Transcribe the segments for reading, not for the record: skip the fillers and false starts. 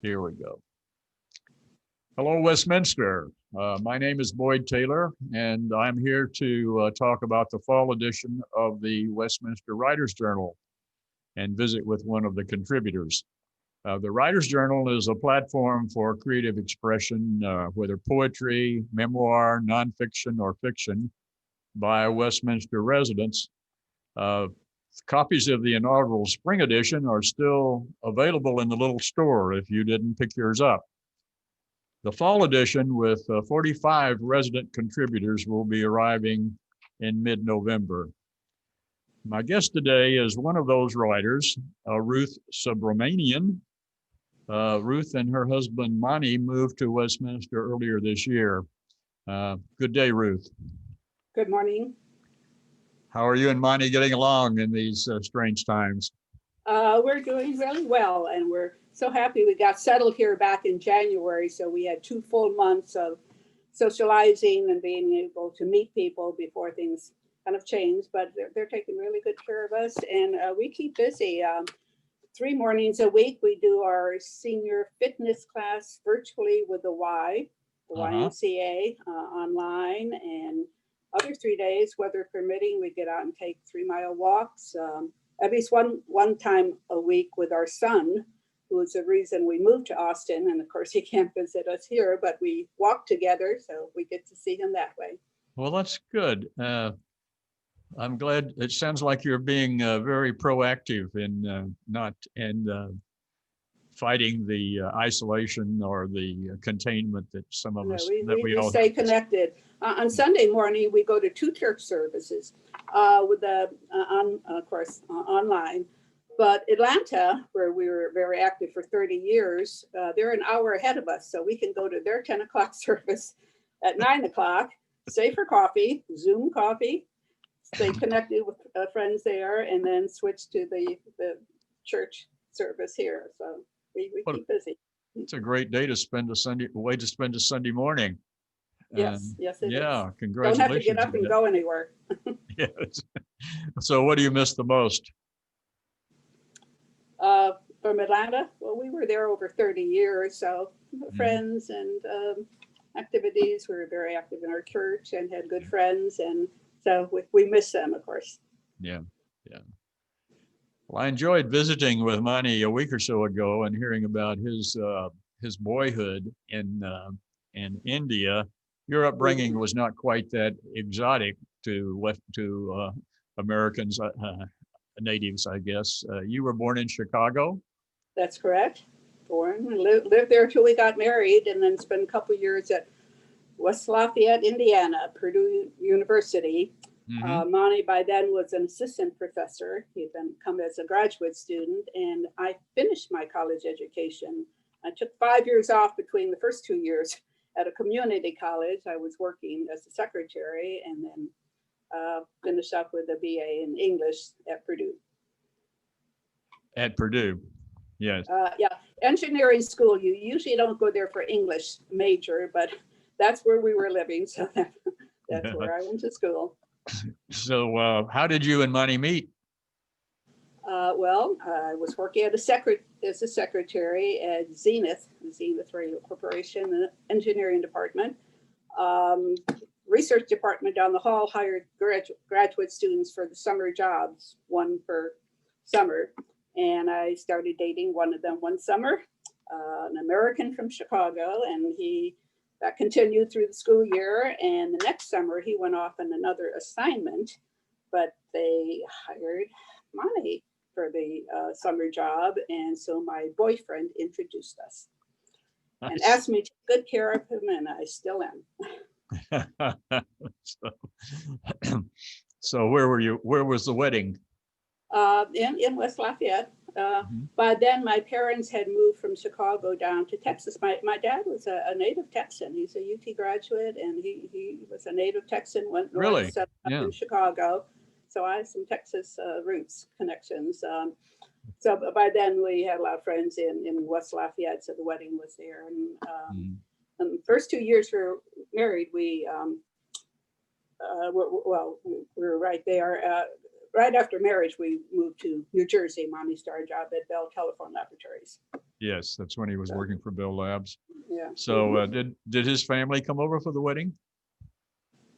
Here we go. Hello, Westminster. My name is Boyd Taylor, and I'm here to talk about the fall edition of the Westminster Writers' Journal and visit with one of the contributors. The Writers' Journal is a platform for creative expression, whether poetry, memoir, nonfiction, or fiction, by Westminster residents. Copies of the inaugural spring edition are still available in the little store if you didn't pick yours up. The fall edition with 45 resident contributors will be arriving in mid-November. My guest today is one of those writers, Ruth Subramanian. Ruth and her husband, Monty, moved to Westminster earlier this year. Good day, Ruth. Good morning. How are you and Monty getting along in these strange times? We're doing really well, and we're so happy we got settled here back in January. So we had 2 full months of socializing and being able to meet people before things kind of changed. But they're taking really good care of us, and we keep busy. 3 mornings a week, we do our senior fitness class virtually with the YMCA online, and other 3 days, weather permitting, we get out and take 3-mile walks. At least one time a week with our son, who is the reason we moved to Austin. And of course, he can't visit us here, but we walk together, so we get to see him that way. Well, that's good. I'm glad. It sounds like you're being very proactive in fighting the isolation or the containment that some of us we all stay connected. On Sunday morning, we go to 2 church services with of course, online. But Atlanta, where we were very active for 30 years, they're an hour ahead of us. So we can go to their 10 o'clock service at 9 o'clock, stay for coffee, Zoom coffee, stay connected with friends there, and then switch to the church service here. So we keep busy. It's a great day to spend a Sunday morning. Yes, it is. Yeah, congratulations. Don't have to get up and go anywhere. Yes. So what do you miss the most? From Atlanta? Well, we were there over 30 years, so friends and activities. We were very active in our church and had good friends, and so we miss them, of course. Yeah. Well, I enjoyed visiting with Mani a week or so ago and hearing about his boyhood in India. Your upbringing was not quite that exotic to Americans, natives, I guess. You were born in Chicago? That's correct. Born and lived there till we got married, and then spent a couple years at West Lafayette, Indiana, Purdue University. Monty by then was an assistant professor. He'd come as a graduate student, and I finished my college education. I took 5 years off between the first 2 years at a community college. I was working as a secretary, and then finished up with a BA in English at Purdue. At Purdue, yes. Yeah, engineering school, you usually don't go there for English major, but that's where we were living, so that's where I went to school. So how did you and Monty meet? Well, I was working as a secretary at Zenith Radio Corporation, the engineering department. Research department down the hall hired graduate students for the summer jobs, 1 per summer. And I started dating one of them one summer, an American from Chicago, and that continued through the school year. And the next summer, he went off on another assignment, but they hired Monty for the summer job. And so my boyfriend introduced us and asked me to take good care of him, and I still am. So where was the wedding? In West Lafayette. By then, my parents had moved from Chicago down to Texas. My dad was a native Texan. He's a UT graduate, and he was a native Texan, went north, set up in Chicago. So I have some Texas roots connections. So by then, we had a lot of friends in West Lafayette, so the wedding was there. And the first 2 years we were married, we were right there. Right after marriage, we moved to New Jersey. Mommy started a job at Bell Telephone Laboratories. Yes, that's when he was working for Bell Labs. Yeah. So did his family come over for the wedding?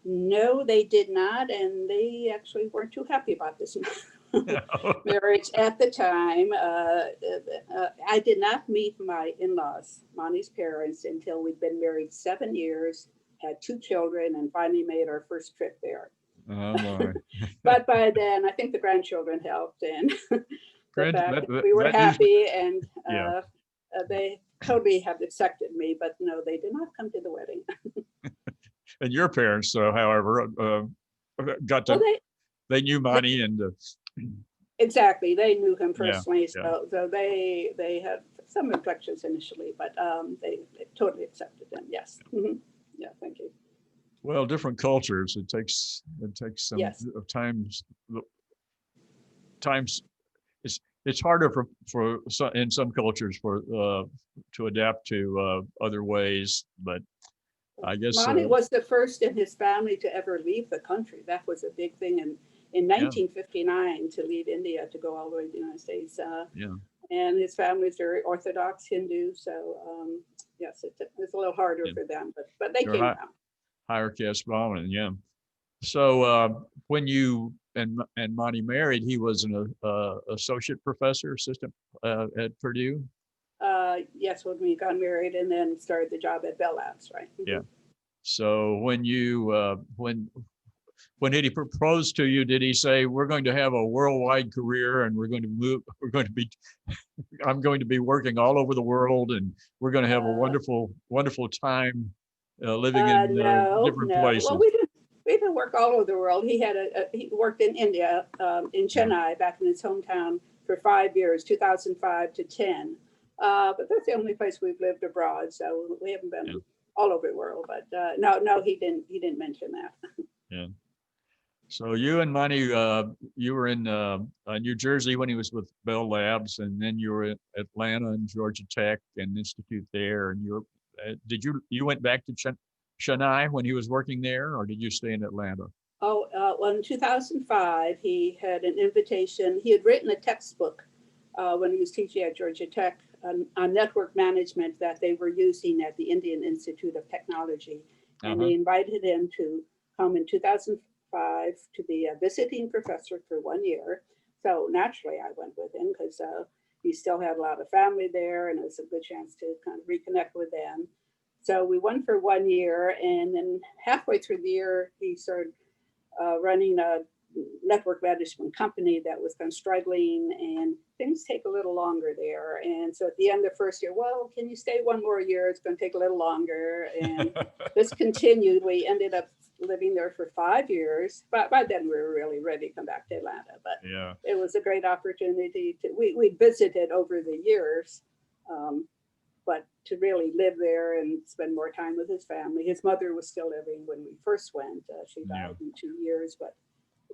No, they did not, and they actually weren't too happy about this marriage at the time. I did not meet my in-laws, Monty's parents, until we'd been married 7 years, had 2 children, and finally made our first trip there. Oh my. But by then, I think the grandchildren helped, and the fact that we were That usually, happy, and yeah. they totally have accepted me. But no, they did not come to the wedding. And your parents, however, got Well, to, they knew Monty and exactly, they knew him yeah, personally, yeah. so they had some reflections initially, but they totally accepted him. Yes. Yeah, thank you. Well, different cultures. It takes some Yes. times it's harder for in some cultures for to adapt to other ways, but I guess Monty was the first in his family to ever leave the country. That was a big thing in yeah, 1959, to leave India to go all the way to the United States. yeah, And his family is very Orthodox Hindu, so yes, it's a little harder yeah. for them, but they They're came out. higher caste Brahmin, yeah. So when you and Monty married, he was an associate professor, assistant at Purdue. Yes, when we got married and then started the job at Bell Labs, right? Yeah. So when you when did he propose to you? Did he say, "We're going to have a worldwide career, and we're going to move? We're going to be, I'm going to be working all over the world, and we're going to have a wonderful time living in No, different no. Well, places." we didn't work all over the world. He worked in India, in Yeah. Chennai, back in his hometown for 5 years, 2005 to 10. But that's the only place we've lived abroad, so we haven't been Yeah. all over the world. But no, he didn't mention that. Yeah. So you and Monty, you were in New Jersey when he was with Bell Labs, and then you were at Atlanta and Georgia Tech and Institute there. And did you went back to Chennai when he was working there, or did you stay in Atlanta? Oh, well, in 2005, he had an invitation. He had written a textbook when he was teaching at Georgia Tech on network management that they were using at the Indian Institute of Technology. And they invited him to come in 2005 to be a visiting professor for 1 year. So naturally, I went with him because he still had a lot of family there, and it was a good chance to kind of reconnect with them. So we went for 1 year, and then halfway through the year, he started running a network management company that was kind of struggling, and things take a little longer there. And so at the end of the first year, well, can you stay one more year? It's going to take a little longer. And this continued. We ended up living there for 5 years. But by then we were really ready to come back to Atlanta. But Yeah. it was a great opportunity we visited over the years. But to really live there and spend more time with his family. His mother was still living when we first went. She died in 2 years, but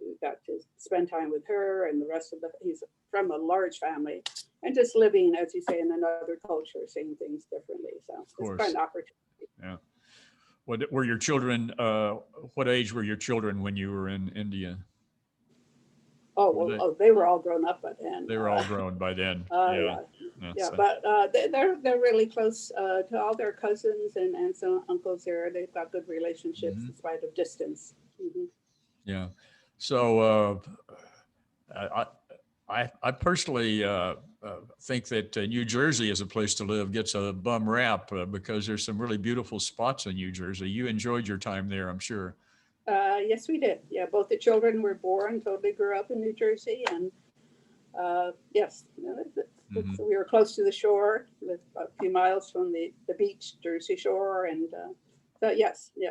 we got to spend time with her and the rest of he's from a large family, and just living, as you say, in another culture, seeing things differently. So it's quite an opportunity. Yeah. What were your children, what age were your children when you were in India? They were all grown up by then. They were all grown by then. Yeah. But they're really close to all their cousins and aunts and uncles there. They've got good relationships in spite of distance. Yeah. So I personally think that New Jersey as a place to live gets a bum rap because there's some really beautiful spots in New Jersey. You enjoyed your time there, I'm sure. Yes, we did. Yeah, both the children were born, totally grew up in New Jersey, and yes, we were close to the shore, a few miles from the beach, Jersey Shore, and so yes, we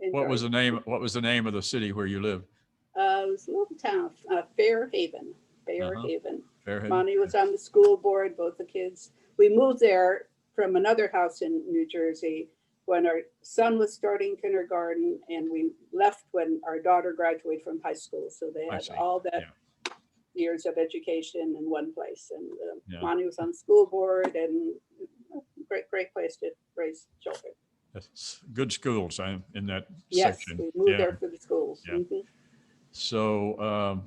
enjoyed. What was the name of the city where you lived? It was a little town, Fairhaven. Fairhaven. Monty was on the school board, both the kids. We moved there from another house in New Jersey when our son was starting kindergarten, and we left when our daughter graduated from high school. So they had all that years of education in one place. And Monty was on the school board, and great place to raise children. That's good schools in that section. Yes, we moved there for the schools. Yeah. So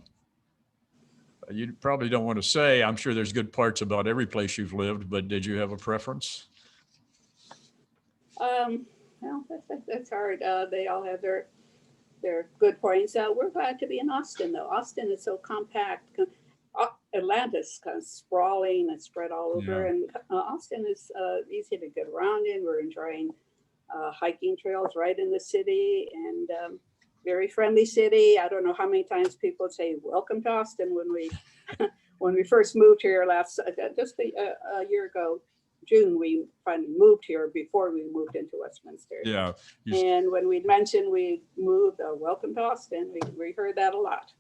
you probably don't want to say, I'm sure there's good parts about every place you've lived, but did you have a preference? Well, that's hard. They all have their good points. We're glad to be in Austin, though. Austin is so compact. Atlanta's kind of sprawling and spread all over, Yeah. and Austin is easy to get around in. We're enjoying hiking trails right in the city, and very friendly city. I don't know how many times people say "Welcome to Austin" when we when we first moved here just a year ago. June, we finally moved here before we moved into Westminster. Yeah. And when we mentioned we moved, welcome to Austin, we heard that a lot.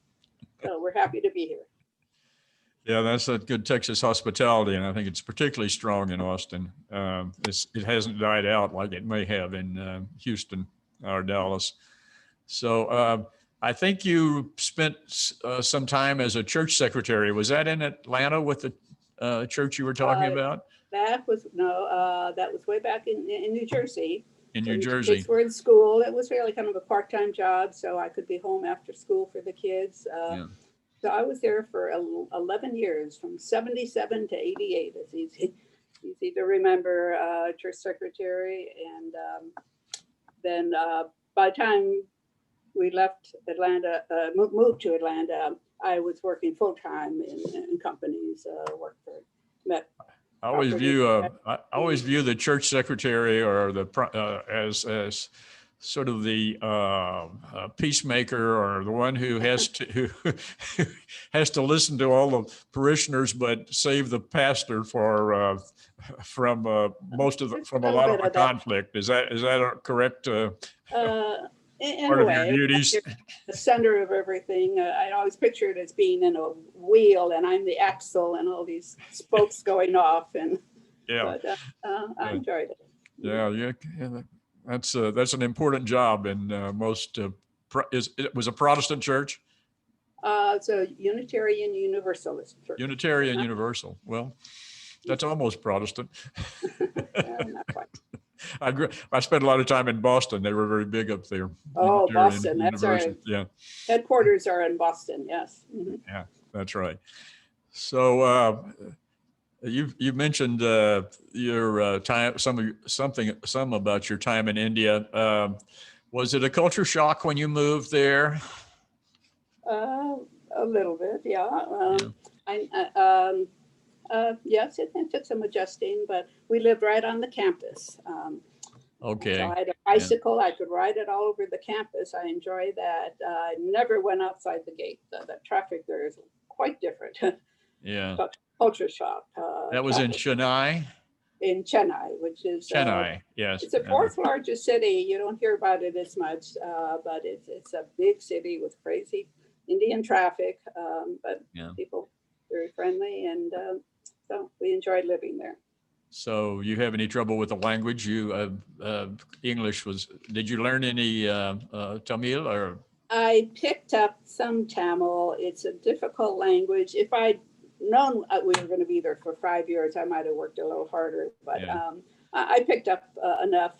So we're happy to be here. Yeah, that's a good Texas hospitality, and I think it's particularly strong in Austin. It hasn't died out like it may have in Houston or Dallas. So I think you spent some time as a church secretary. Was that in Atlanta with the church you were talking about? That was way back in New Jersey. In New When Jersey. kids were in school. It was really kind of a part-time job, so I could be home after school for the kids. Yeah. So I was there for 11 years, from 77 to 88. It's easy to remember, church secretary. And then by the time we left Atlanta, moved to Atlanta, I was working full-time in companies, worked for Met. I always view the church secretary or as sort of the peacemaker, or the one who has to who has to listen to all the parishioners but save the pastor from a lot of the conflict. Is that a correct in a way, duties? The center of everything. I always picture it as being in a wheel, and I'm the axle, and all these spokes going off. And yeah, but I enjoyed it. Yeah. That's an important job in most. It was a Protestant church. It's a Unitarian Universalist church. Unitarian Universal. Well, that's almost Protestant. Not quite. I spent a lot of time in Boston. They were very big up there. Oh, Boston. That's right. Yeah. Headquarters are in Boston. Yes. Mm-hmm. Yeah, that's right. So you mentioned your time, some about your time in India. Was it a culture shock when you moved there? A little bit, yeah. Yes, it took some adjusting, but we lived right on the campus. Okay. So I had a bicycle. Yeah. I could ride it all over the campus. I enjoyed that. I never went outside the gate. The traffic there is quite different. Yeah. Culture shock. That was in Chennai? In Chennai, which is Chennai, yes. It's the fourth largest city. You don't hear about it as much, but it's a big city with crazy Indian traffic, but people very friendly, and so we enjoyed living there. So you have any trouble with the language? English was, did you learn any Tamil or? I picked up some Tamil. It's a difficult language. If I'd known we were going to be there for 5 years, I might have worked a little harder, but I picked up enough,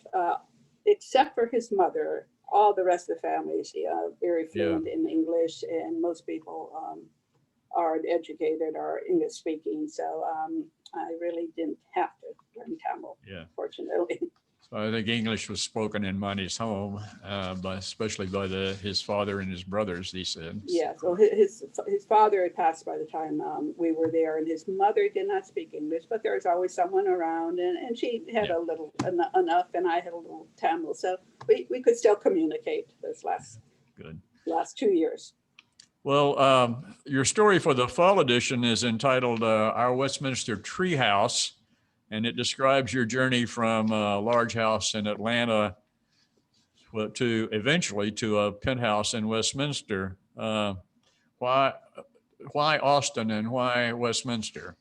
except for his mother. All the rest of the family is very fluent in English, and most people are educated or English speaking. So I really didn't have to learn Tamil, fortunately. So I think English was spoken in Mani's home, especially by his father and his brothers, he said. Yeah, so his father had passed by the time we were there, and his mother did not speak English, but there was always someone around, and she had a little enough, and I had a little Tamil, so we could still communicate this last 2 years. Well, your story for the fall edition is entitled Our Westminster Treehouse, and it describes your journey from a large house in Atlanta to eventually to a penthouse in Westminster. Why Austin and why Westminster?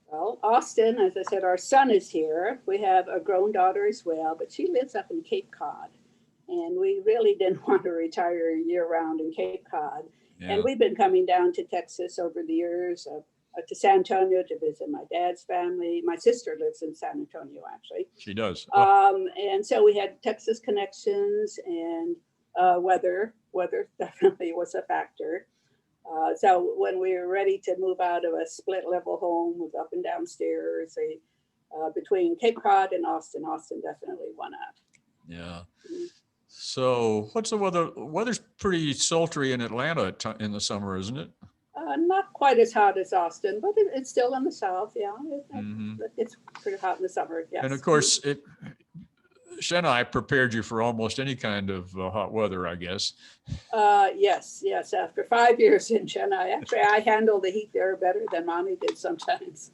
Well, Austin, as I said, our son is here. We have a grown daughter as well, but she lives up in Cape Cod. And we really didn't want to retire year-round in Cape Cod. Yeah. And we've been coming down to Texas over the years, to San Antonio to visit my dad's family. My sister lives in San Antonio, actually. She does. And so we had Texas connections, and weather definitely was a factor. So when we were ready to move out of a split level home with up and down stairs, between Cape Cod and Austin, Austin definitely won out. Yeah. Mhm. So what's the weather? Weather's pretty sultry in Atlanta in the summer, isn't it? Not quite as hot as Austin, but it's still in the south. Yeah, Hmm. it's pretty hot in the summer. And of Yes. course, Chennai prepared you for almost any kind of hot weather, I guess. Yes, yes. After 5 years in Chennai, actually, I handle the heat there better than Mommy did sometimes.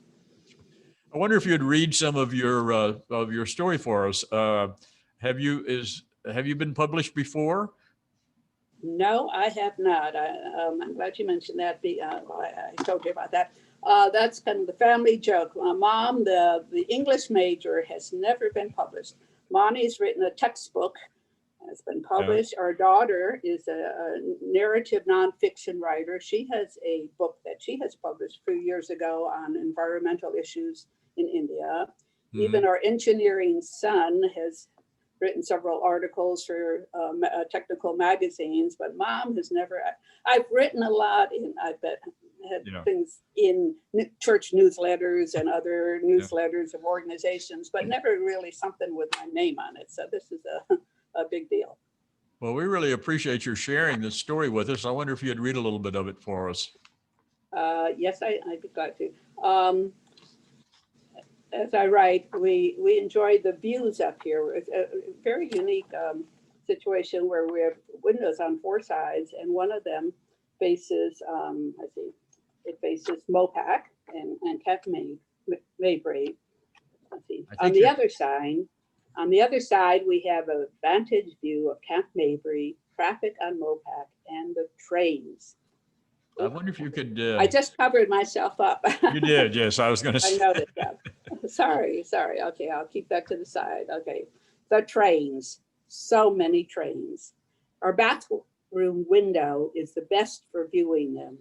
I wonder if you'd read some of your story for us. Have you been published before? No, I have not. I'm glad you mentioned that. I told you about that. That's kind of the family joke. My mom, the English major, has never been published. Monty's written a textbook, has been published. Our daughter is a narrative nonfiction writer. She has a book that she has published a few years ago on environmental issues in India. Even our engineering son has written several articles for technical magazines, but Mom has never. I've written a lot I've had Yeah. things in church newsletters and other newsletters of organizations, but never really something with my name on it. So this is a big deal. Well, we really appreciate your sharing this story with us. I wonder if you'd read a little bit of it for us. Yes, I'd be glad to. As I write, we enjoy the views up here. It's a very unique situation where we have windows on four sides, and one of them faces, it faces Mopac and Camp Mabry. Let's see. On the other side, we have a vantage view of Camp Mabry, traffic on Mopac, and the trains. I wonder if you could. I just covered myself up. You did, yes. I was going to I say. noticed that. Sorry. Okay, I'll keep that to the side. Okay. The trains. So many trains. Our bathroom window is the best for viewing them.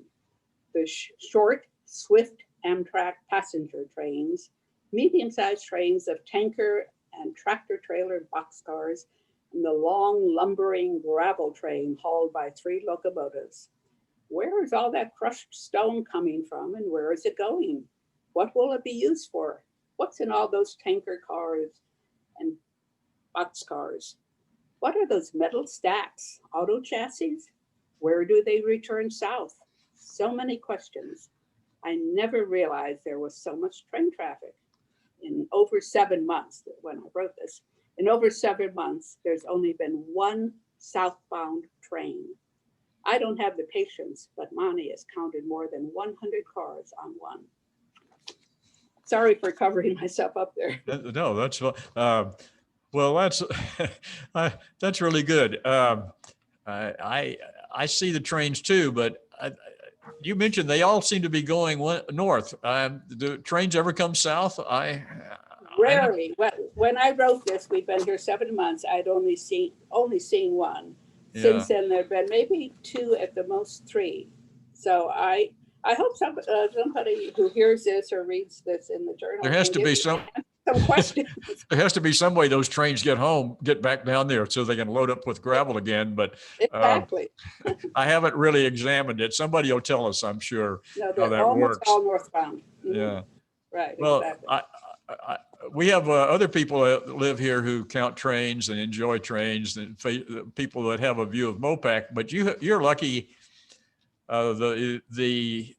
The short, swift Amtrak passenger trains, medium-sized trains of tanker and tractor-trailer boxcars, and the long, lumbering gravel train hauled by 3 locomotives. Where is all that crushed stone coming from, and where is it going? What will it be used for? What's in all those tanker cars and boxcars? What are those metal stacks? Auto chassis? Where do they return south? So many questions. I never realized there was so much train traffic. In over 7 months, when I wrote this, in over 7 months, there's only been one southbound train. I don't have the patience, but Monty has counted more than 100 cars on one. Sorry for covering myself up there. No, that's well, that's really good. I see the trains too, but you mentioned they all seem to be going north. Do trains ever come south? Rarely. When I wrote this, we've been here 7 months. I'd only seen one. Since then, there've been maybe 2 at the most 3. So I hope somebody who hears this or reads this in the journal. There has to be some questions. There has to be some way those trains get back down there so they can load up with gravel again. But exactly. I haven't really examined it. Somebody will tell us, I'm sure, no, how that almost works. All northbound. Mm-hmm. Yeah. Right. Well, exactly. We have other people that live here who count trains and enjoy trains, and people that have a view of Mopac. But you're lucky. The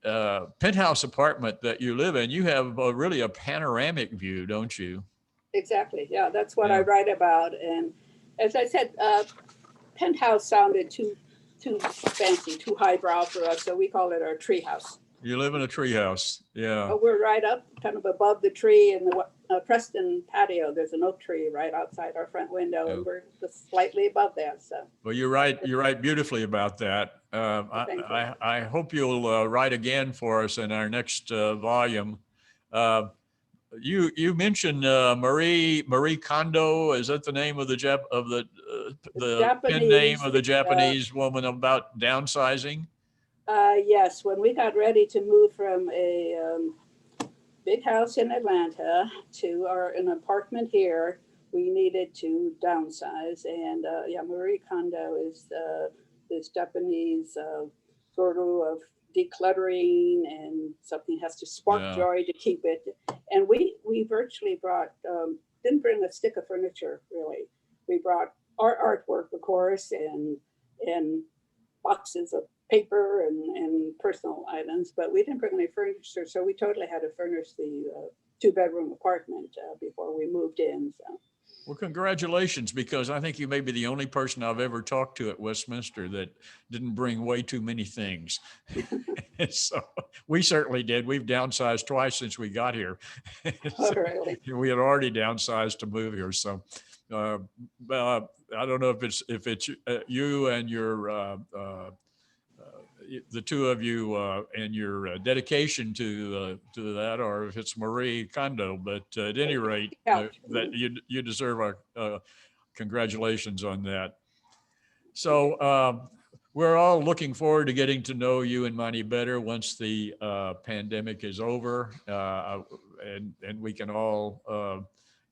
penthouse apartment that you live in, you have really a panoramic view, don't you? Exactly. Yeah, that's what I write about. And as I said, penthouse sounded too fancy, too highbrow for us, so we call it our treehouse. You live in a treehouse, yeah. But we're right up, kind of above the tree in the Preston patio. There's an oak tree right outside our front window, and we're just slightly above that. So. Well, you're right beautifully about that. I hope you'll write again for us in our next volume. You mentioned Marie Kondo. Is that the name of the pen name of the Japanese woman about downsizing? Yes, when we got ready to move from a big house in Atlanta to an apartment here, we needed to downsize. And Marie Kondo is this Japanese guru of decluttering, and something has to spark Yeah. joy to keep it. And we virtually brought, didn't bring a stick of furniture really. We brought our artwork, of course, and boxes of paper and personal items, but we didn't bring any furniture. So we totally had to furnish the 2-bedroom apartment before we moved in. So. Well, congratulations, because I think you may be the only person I've ever talked to at Westminster that didn't bring way too many things. So we certainly did. We've downsized twice since we got here. Oh, really? We had already downsized to move here. So I don't know if it's you and your the two of you and your dedication to that, or if it's Marie Kondo. But at any rate, that you deserve our congratulations on that. So we're all looking forward to getting to know you and Monty better once the pandemic is over, and we can all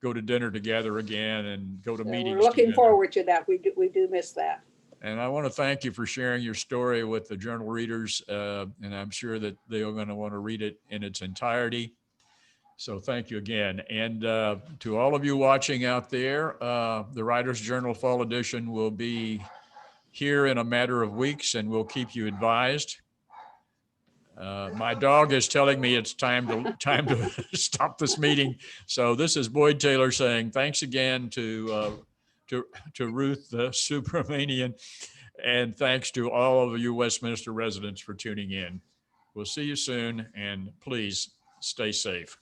go to dinner together again and go to meetings. We're looking together. forward to that. We do miss that. And I want to thank you for sharing your story with the journal readers, and I'm sure that they are going to want to read it in its entirety. So thank you again. And to all of you watching out there, the Writers Journal Fall Edition will be here in a matter of weeks, and we'll keep you advised. My dog is telling me it's time to stop this meeting. So this is Boyd Taylor saying thanks again to Ruth Subramanian, and thanks to all of you Westminster residents for tuning in. We'll see you soon, and please stay safe.